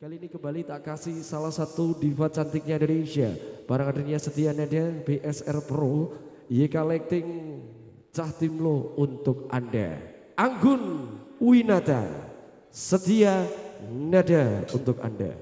Kali ini kembali tak kasih salah satu diva cantiknya Indonesia. Barang adanya setia nada BSR Pro YK Lighting Cah Timlo untuk Anda. Anggun Winata setia nada untuk Anda.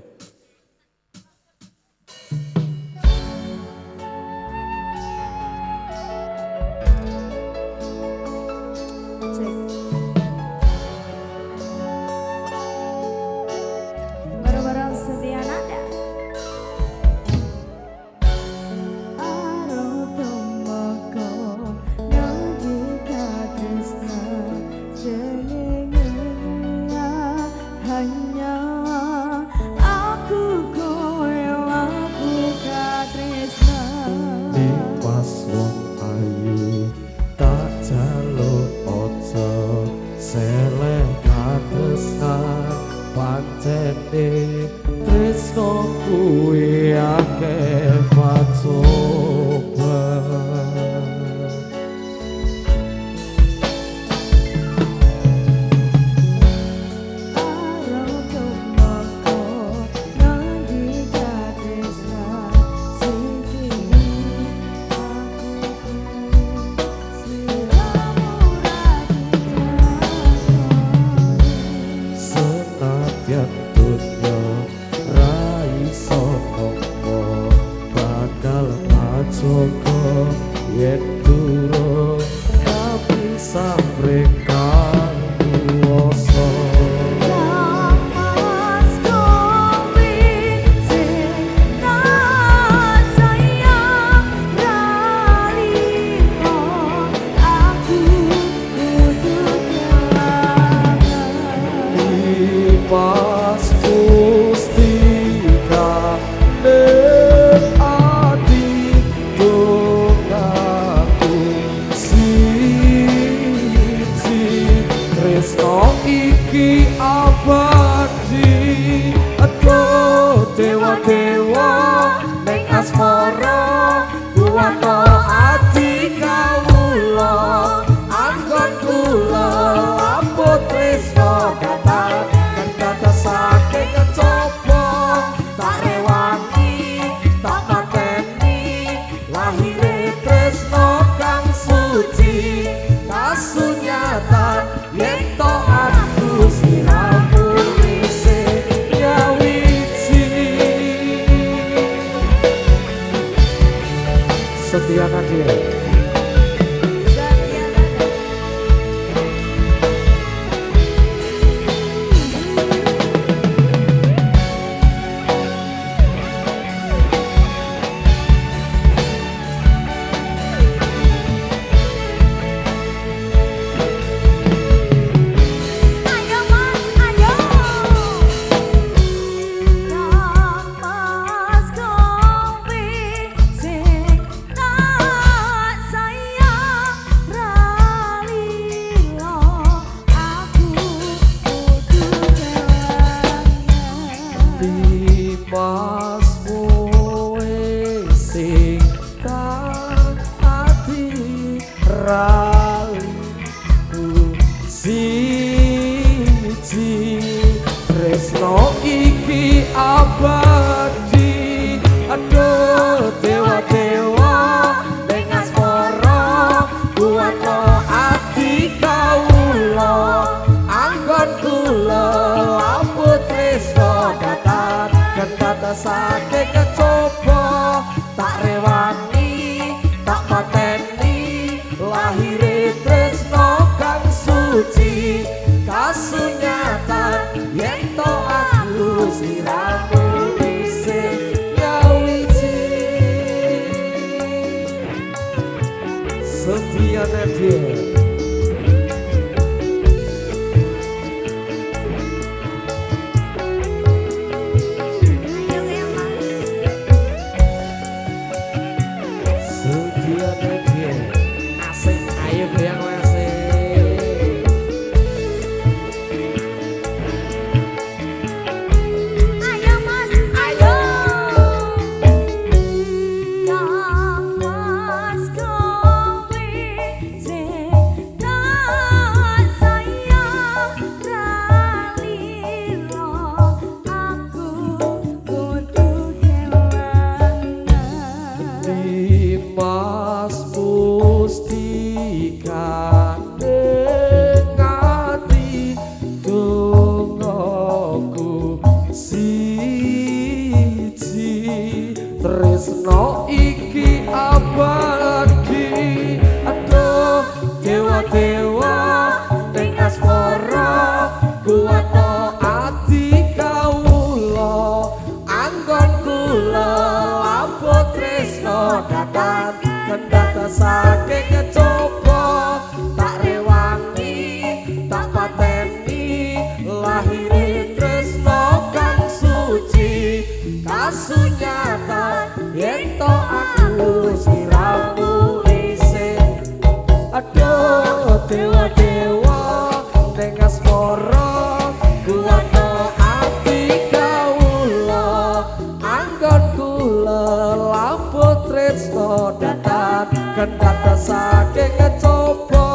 Tresno kuwi akeh pacoba Joko yen durung tapi sampe kang kuwasa Mas kopi sing tak sayang ralino aku kudu kelangan pas pustika iki abadi aduh dewa-dewa ning asmara kuwata ati kawula anggon kula ampun tresno datang dadosake kecoba tak rewangi tak pateni lahire tresno kang suci kasunyatan yen to aku siramu isi nyawiji setia nadia raliku siji tresno iki abadi aduh dewa-dewa ning asmara kuwata ati kawula anggon kula ampun tresno datang dadosake kecoba tak rewangi tak pateni lahire tresno kang suci kasunyatan yen to aku siramu isih nyawiji setia nadia setia nadia asik ayo goyang asik asmara kuwata ati kawula anggon kula lamput tresno datan kendhat saking kecoba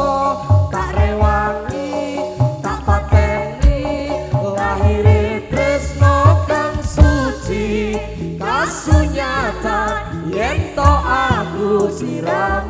tak rewangi tak pateni lahire tresno kang suci kasunyatan yen to aku sirah